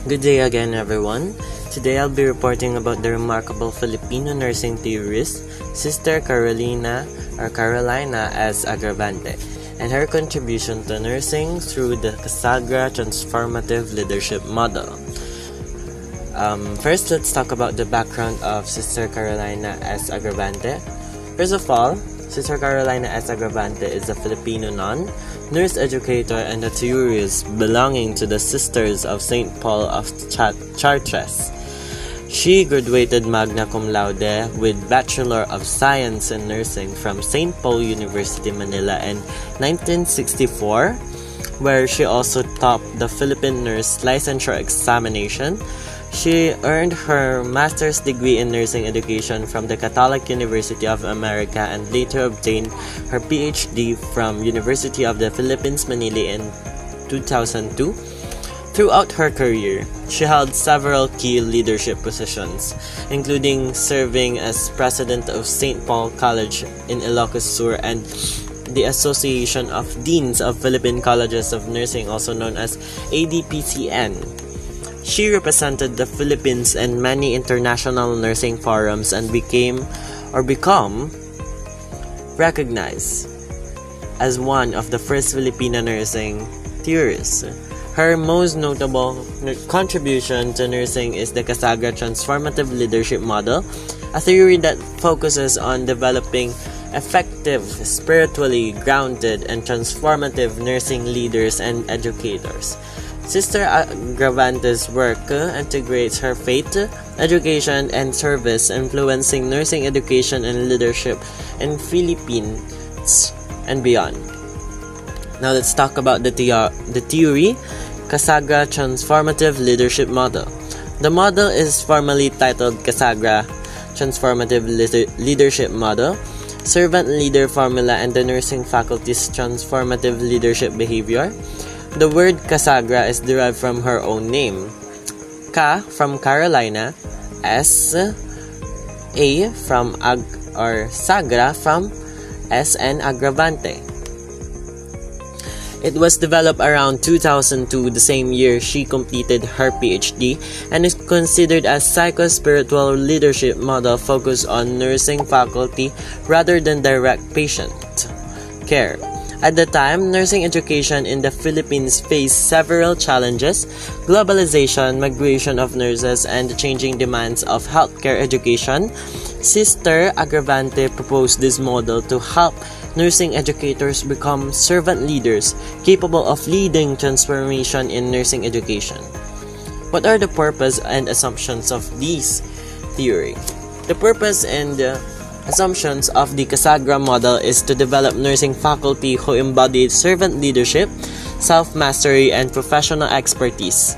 Good day again, everyone. Today I'll be reporting about the remarkable Filipino nursing theorist, Sister Carolina S. Agravante, and her contribution to nursing through the Casagra Transformative Leadership Model. First, let's talk about the background of Sister Carolina S. Agravante. First of all, Sister Carolina S. Agravante is a Filipino nun, nurse educator, and a theorist belonging to the Sisters of St. Paul of Chartres. She graduated magna cum laude with Bachelor of Science in Nursing from St. Paul University, Manila in 1964, where she also topped the Philippine Nurse Licensure Examination. She earned her master's degree in nursing education from the Catholic University of America and later obtained her PhD from University of the Philippines, Manila in 2002. Throughout her career, she held several key leadership positions, including serving as president of St. Paul College in Ilocos Sur and the Association of Deans of Philippine Colleges of Nursing, also known as ADPCN. She represented the Philippines in many international nursing forums and become recognized as one of the first Filipino nursing theorists. Her most notable contribution to nursing is the Casagra Transformative Leadership Model, a theory that focuses on developing effective, spiritually grounded, and transformative nursing leaders and educators. Sister Agravante's work integrates her faith, education, and service, influencing nursing education and leadership in Philippines and beyond. Now let's talk about the theory, Casagra Transformative Leadership Model. The model is formally titled Casagra Transformative Leadership Model, Servant Leader Formula, and the Nursing Faculty's Transformative Leadership Behavior. The word Casagra is derived from her own name. Ca from Carolina, S, A from Sagra from S and Agravante. It was developed around 2002, the same year she completed her PhD, and is considered as psycho-spiritual leadership model focused on nursing faculty rather than direct patient care. At the time, nursing education in the Philippines faced several challenges: globalization, migration of nurses, and the changing demands of healthcare education. Sister Agravante proposed this model to help nursing educators become servant leaders capable of leading transformation in nursing education. What are the purpose and assumptions of this theory? The purpose and assumptions of the Casagra model is to develop nursing faculty who embody servant leadership, self-mastery, and professional expertise.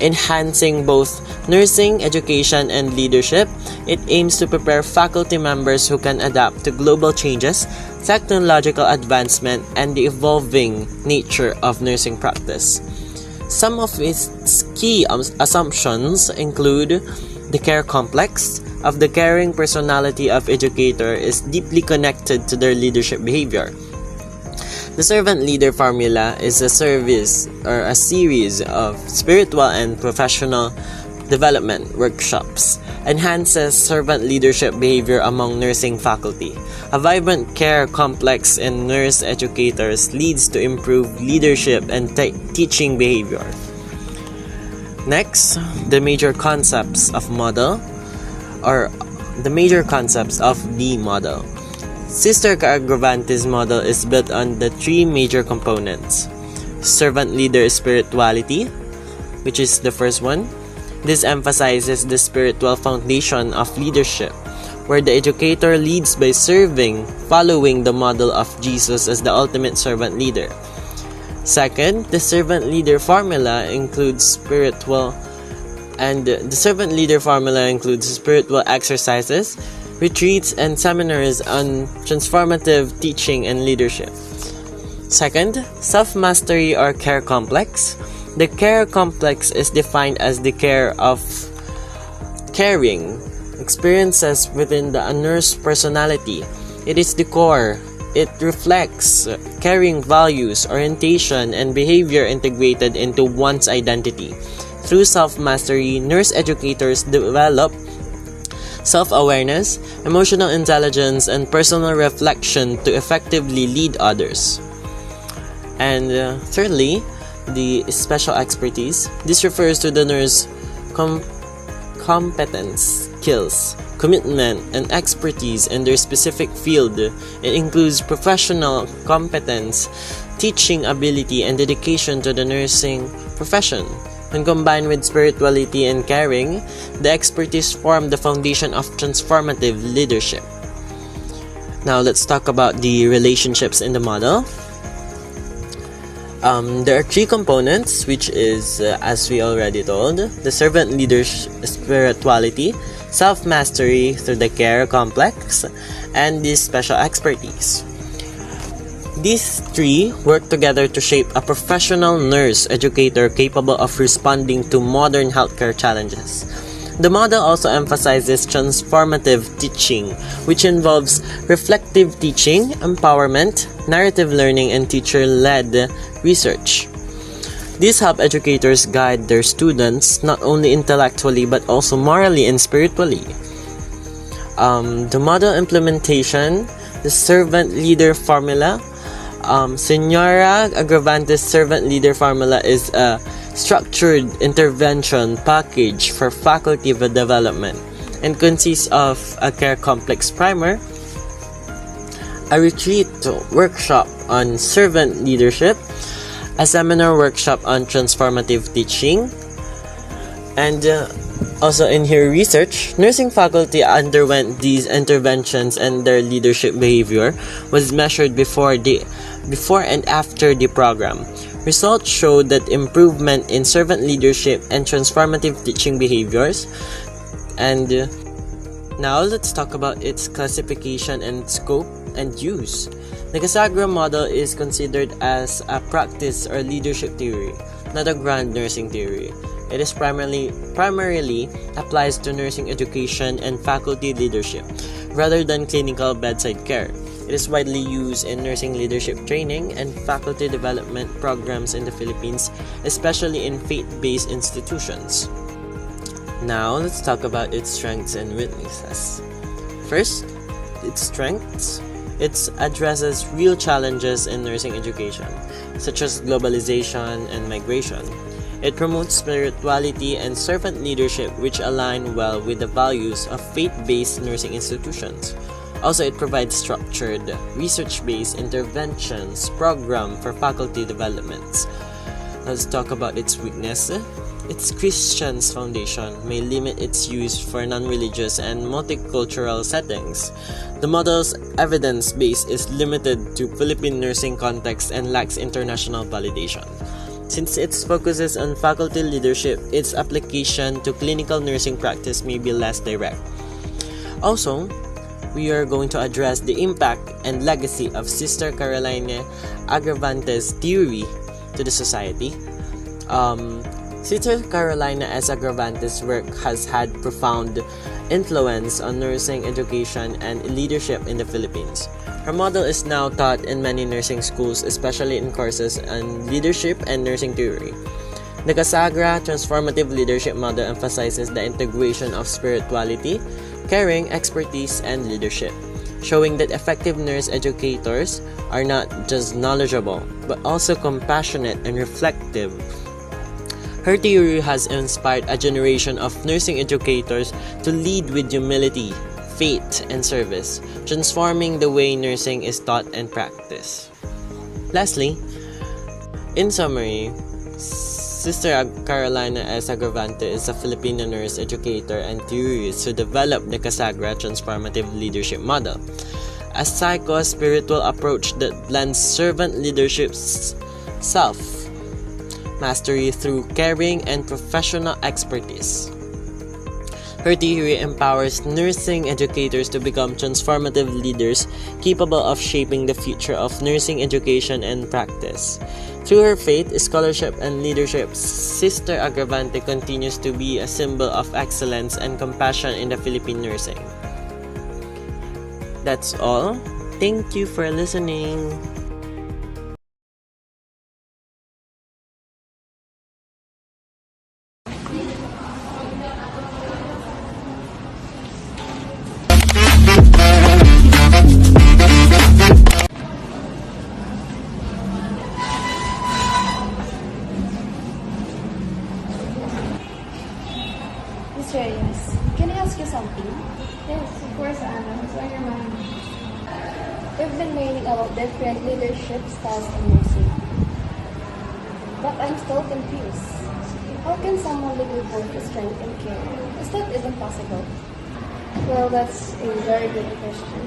Enhancing both nursing education and leadership, it aims to prepare faculty members who can adapt to global changes, technological advancement, and the evolving nature of nursing practice. Some of its key assumptions include the care complex of the caring personality of educator is deeply connected to their leadership behavior. The servant leader formula is a series of spiritual and professional development workshops, enhances servant leadership behavior among nursing faculty. A vibrant care complex in nurse educators leads to improved leadership and teaching behavior. Next, the major concepts of the model. Sister Agravante's model is built on the three major components: servant leader spirituality, which is the first one. This emphasizes the spiritual foundation of leadership, where the educator leads by serving, following the model of Jesus as the ultimate servant leader. Second, the servant leader formula includes spiritual exercises, retreats, and seminars on transformative teaching and leadership. Second, self-mastery or care complex. The care complex is defined as the care of caring experiences within the nurse personality. It is the core. It reflects caring values, orientation, and behavior integrated into one's identity. Through self-mastery, nurse educators develop self-awareness, emotional intelligence, and personal reflection to effectively lead others. And thirdly, the special expertise. This refers to the nurse competence, skills, commitment, and expertise in their specific field. It includes professional competence, teaching ability, and dedication to the nursing profession. When combined with spirituality and caring, the expertise form the foundation of transformative leadership. Now let's talk about the relationships in the model. There are three components, which is, as we already told, the servant leadership spirituality, self-mastery through the care complex, and the special expertise. These three work together to shape a professional nurse educator capable of responding to modern healthcare challenges. The model also emphasizes transformative teaching, which involves reflective teaching, empowerment, narrative learning, and teacher-led research. These help educators guide their students not only intellectually but also morally and spiritually. The model implementation, the servant leader formula. Senora Agravante's servant leader formula is a structured intervention package for faculty development and consists of a care complex primer, a retreat workshop on servant leadership, a seminar workshop on transformative teaching, and also in her research, nursing faculty underwent these interventions and their leadership behavior was measured before and after the program. Results showed that improvement in servant leadership and transformative teaching behaviors. And now let's talk about its classification and scope and use. The Casagra model is considered as a practice or leadership theory, not a grand nursing theory. It is primarily applies to nursing education and faculty leadership, rather than clinical bedside care. It is widely used in nursing leadership training and faculty development programs in the Philippines, especially in faith-based institutions. Now, let's talk about its strengths and weaknesses. First, its strengths. It addresses real challenges in nursing education, such as globalization and migration. It promotes spirituality and servant leadership, which align well with the values of faith-based nursing institutions. Also, it provides structured, research-based interventions program for faculty developments. Let's talk about its weakness. Its Christian's foundation may limit its use for non-religious and multicultural settings. The model's evidence base is limited to Philippine nursing context and lacks international validation. Since it focuses on faculty leadership, its application to clinical nursing practice may be less direct. Also, we are going to address the impact and legacy of Sister Carolina Agravante's theory to the society. Sister Carolina S. Agravante's work has had profound influence on nursing education and leadership in the Philippines. Her model is now taught in many nursing schools, especially in courses on leadership and nursing theory. The Casagra Transformative Leadership Model emphasizes the integration of spirituality, caring, expertise, and leadership, showing that effective nurse educators are not just knowledgeable, but also compassionate and reflective. Her theory has inspired a generation of nursing educators to lead with humility, faith, and service, transforming the way nursing is taught and practiced. Lastly, in summary, Sister Carolina S. Agravante is a Filipino nurse educator and theorist who developed the Casagra Transformative Leadership Model, a psycho-spiritual approach that blends servant leadership's self-mastery through caring and professional expertise. Her theory empowers nursing educators to become transformative leaders capable of shaping the future of nursing education and practice. Through her faith, scholarship, and leadership, Sister Agravante continues to be a symbol of excellence and compassion in the Philippine nursing. That's all. Thank you for listening. Reyes, can I ask you something? Yes, of course, Anna. What's on your mind? We've been reading about different leadership styles in nursing, but I'm still confused. How can someone lead with both strength and care? Is that even possible? Well, that's a very good question.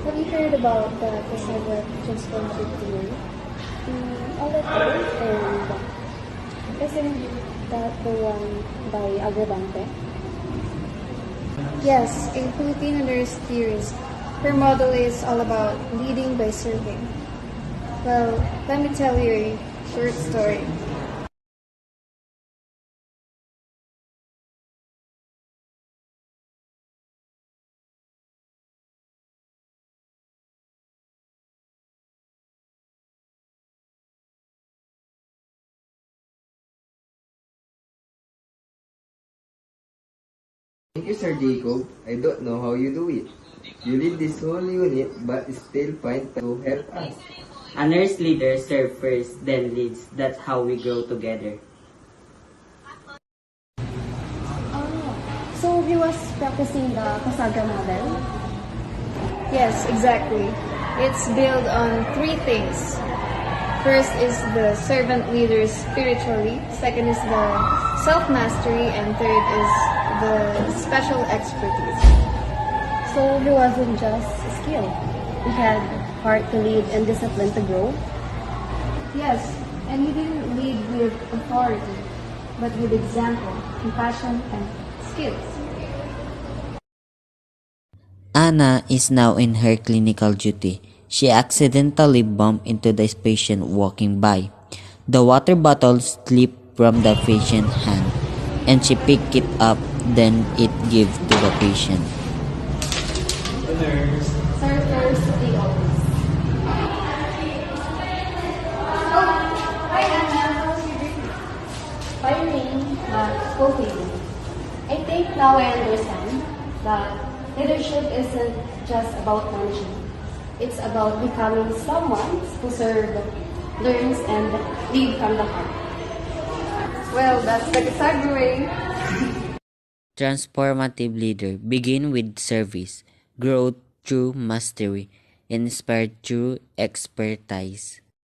Have you heard about the Cassandra transformative theory? A little, and Isn't that the one by Agravante? Yes, a Filipino nurse theorist. Her model is all about leading by serving. Well, let me tell you a short story. Thank you, Sir Jacob. I don't know how you do it. You lead this whole unit but still find time to help us. A nurse leader serves first, then leads. That's how we grow together. so he was practicing the Casagra model. Yes, exactly. It's built on three things. First is the servant leader spiritually, second is the self-mastery, and third is the special expertise. So he wasn't just skilled. He had heart to lead and discipline to grow. Yes, and he didn't lead with authority, but with example, compassion, and skills. Anna is now in her clinical duty. She accidentally bumped into the patient walking by. The water bottle slipped from the patient's hand, and she picked it up, then it gave to the patient. Sir, first the office. Hi Anna, how's your day? Firing, but fulfilling. I think now I understand that leadership isn't just about management. It's about becoming someone who serves, learns, and lead from the heart. Well, that's the Casagra way. Transformative leader begin with service, grow through mastery, inspire through expertise.